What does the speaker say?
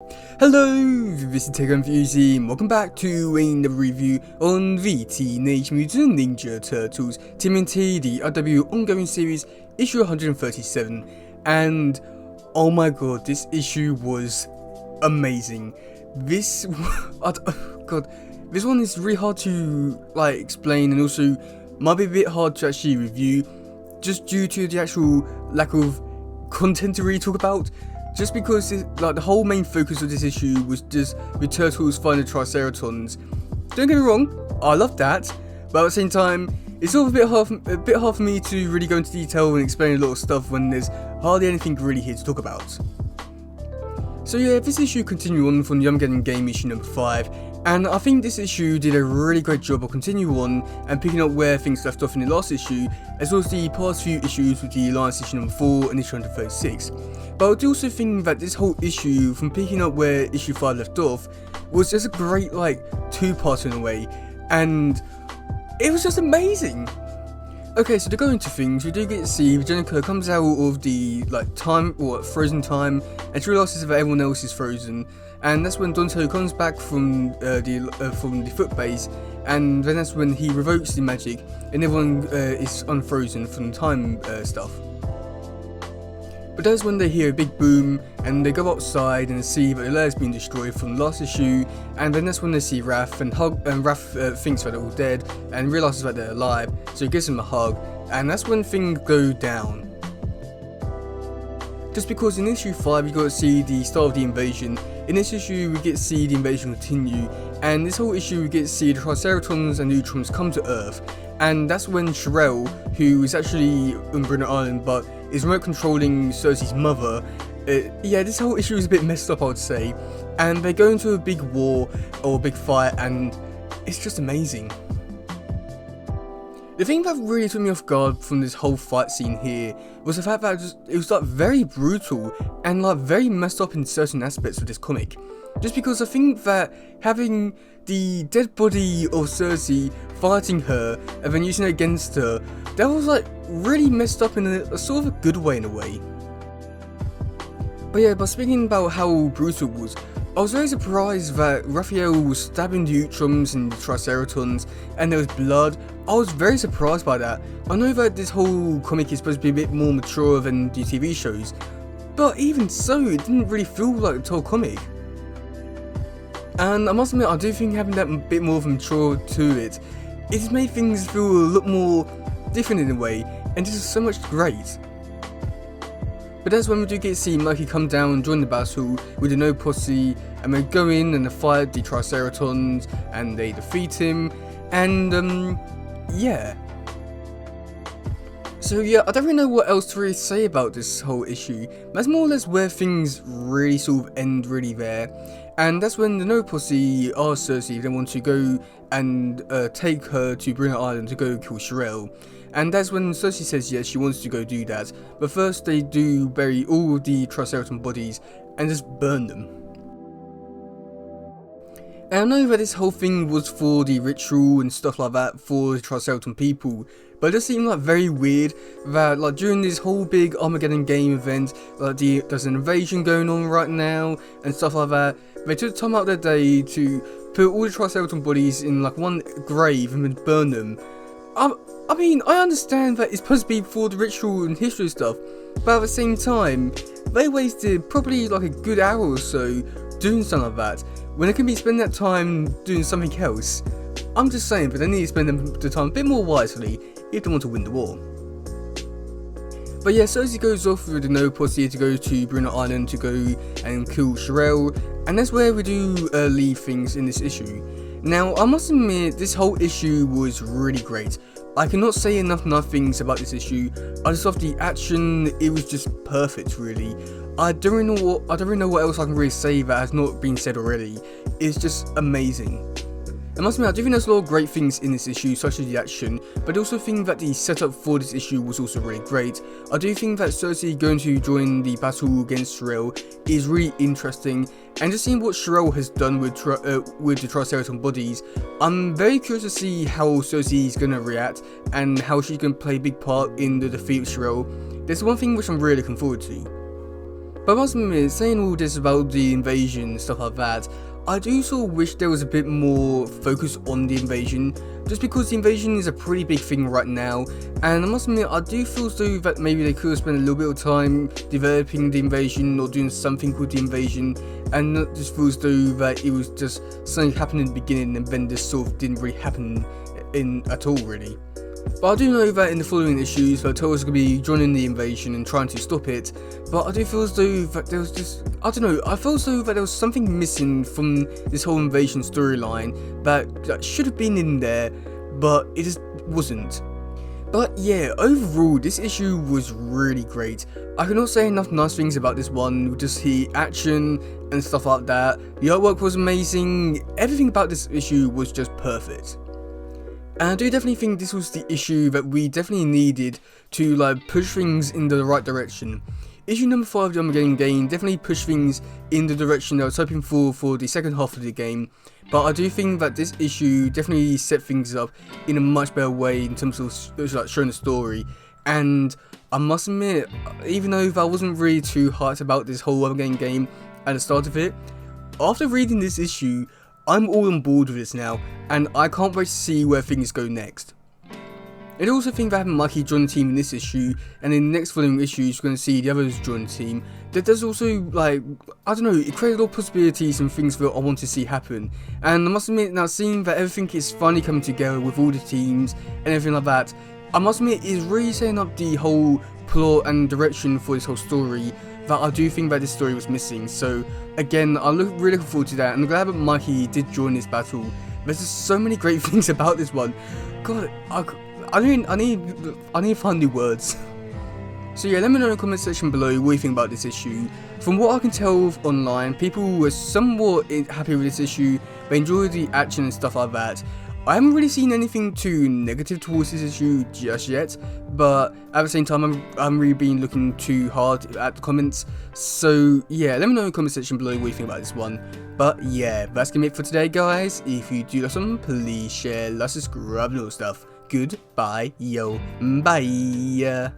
Hello, this is teddygaming and welcome back to another review on the Teenage Mutant Ninja Turtles tmnt, the RW ongoing series, issue 137, and oh my god, this issue was amazing. This one is really hard to explain, and also might be a bit hard to actually review, just due to the actual lack of content to really talk about. Just because the whole main focus of this issue was just the turtles finding the Triceratons. Don't get me wrong, I love that, but at the same time, it's sort of a bit hard for me to really go into detail and explain a lot of stuff when there's hardly anything really here to talk about. So yeah, this issue continued on from the Armageddon game issue number 5, and I think this issue did a really great job of continuing on and picking up where things left off in the last issue, as well as the past few issues with the Alliance issue number 4 and issue 136. But I do also think that this whole issue, from picking up where issue 5 left off, was just a great two-part in a way, and it was just amazing. Okay, so to go into things, we do get to see Jenica comes out of the frozen time, and she realises that everyone else is frozen, and that's when Donatello comes back from the foot base, and then that's when he revokes the magic, and everyone is unfrozen from the time stuff. But that's when they hear a big boom, and they go outside and see that the lair's been destroyed from the last issue, and then that's when they see Raph, and Raph thinks that they're all dead, and realises that they're alive, so he gives them a hug, and that's when things go down. Just because in issue 5 you got to see the start of the invasion, in this issue we get to see the invasion continue, and this whole issue we get to see the Triceratons and Neutrons come to Earth, and that's when Sherelle, who is actually on Brunner Island but is remote controlling Cersei's mother, yeah, this whole issue is a bit messed up, I would say, and they go into a big war or a big fight, and it's just amazing. The thing that really took me off guard from this whole fight scene here was the fact that it was very brutal and very messed up in certain aspects of this comic. Just because I think that having the dead body of Cersei fighting her and then using it against her, that was really messed up in a sort of a good way in a way. But yeah, speaking about how brutal it was, I was very surprised that Raphael was stabbing the Utroms and the Triceratons and there was blood. I was very surprised by that. I know that this whole comic is supposed to be a bit more mature than the TV shows, but even so, it didn't really feel like the whole comic. And I must admit, I do think having that bit more of a mature to it, it just made things feel a lot more different in a way, and this is so much great. But that's when we do get to see Mikey come down and join the battle with the No Posse, and they go in and they fight the Triceratons, and they defeat him, and yeah. So yeah, I don't really know what else to really say about this whole issue. That's more or less where things really sort of end really there. And that's when the No Posse asks Cersei if they want to go and take her to Brunner Island to go kill Sherelle. And that's when Cersei says yes, she wants to go do that. But first they do bury all of the Triceraton bodies and just burn them. And I know that this whole thing was for the ritual and stuff like that for the Triceraton people, but it does seem very weird that during this whole big Armageddon game event, there's an invasion going on right now and stuff like that. They took time out of their day to put all the Triceraton bodies in one grave and then burn them. I mean, I understand that it's supposed to be for the ritual and history stuff, but at the same time, they wasted probably a good hour or so doing something like that, when they can be spending that time doing something else. I'm just saying, but they need to spend the time a bit more wisely if they want to win the war. But yeah, Cersei goes off with the No Posse to go to Brunner Island to go and kill Sherelle, and that's where we do leave things in this issue. Now, I must admit, this whole issue was really great. I cannot say enough nice things about this issue. I just love the action, it was just perfect really. I don't really know what else I can really say that has not been said already. It's just amazing. I must admit, I do think there's a lot of great things in this issue, such as the action, but I also think that the setup for this issue was also really great. I do think that Cersei going to join the battle against Sherelle is really interesting, and just seeing what Sherelle has done with the Triceraton bodies, I'm very curious to see how Cersei is going to react, and how she's going to play a big part in the defeat of Sherelle. There's one thing which I'm really looking forward to. But I must admit, saying all this about the invasion and stuff like that, I do sort of wish there was a bit more focus on the invasion, just because the invasion is a pretty big thing right now, and I must admit, I do feel as though that maybe they could have spent a little bit of time developing the invasion or doing something with the invasion, and not just feel as though that it was just something happened in the beginning and then this sort of didn't really happen at all really. But I do know that in the following issues, the Turtles are going to be joining the invasion and trying to stop it, but I do feel as though that there was just, I don't know, I feel as though that there was something missing from this whole invasion storyline that should have been in there, but it just wasn't. But yeah, overall, this issue was really great. I cannot say enough nice things about this one, just the action and stuff like that. The artwork was amazing, everything about this issue was just perfect. And I do definitely think this was the issue that we definitely needed to like push things in the right direction. Issue number 5 of the Armageddon game definitely pushed things in the direction I was hoping for the second half of the game. But I do think that this issue definitely set things up in a much better way in terms of like showing the story. And I must admit, even though I wasn't really too hyped about this whole Armageddon game at the start of it, after reading this issue, I'm all on board with this now, and I can't wait to see where things go next. I also think that having Mikey join the team in this issue, and in the next following issues we're going to see the others join the team, that does also, like, I don't know, it created all possibilities and things that I want to see happen. And I must admit, now seeing that everything is finally coming together with all the teams and everything like that, I must admit it's really setting up the whole plot and direction for this whole story that I do think that this story was missing. So again, I really look forward to that, and I'm glad that Mikey did join this battle. There's just so many great things about this one. God, I need to find new words. So yeah, let me know in the comment section below what you think about this issue. From what I can tell online, people were somewhat happy with this issue. They enjoyed the action and stuff like that. I haven't really seen anything too negative towards this issue just yet, but at the same time, I haven't really been looking too hard at the comments. So yeah, let me know in the comment section below what you think about this one. But yeah, that's gonna be it for today, guys. If you do like something, please share, like, subscribe, and all stuff. Goodbye, yo, bye.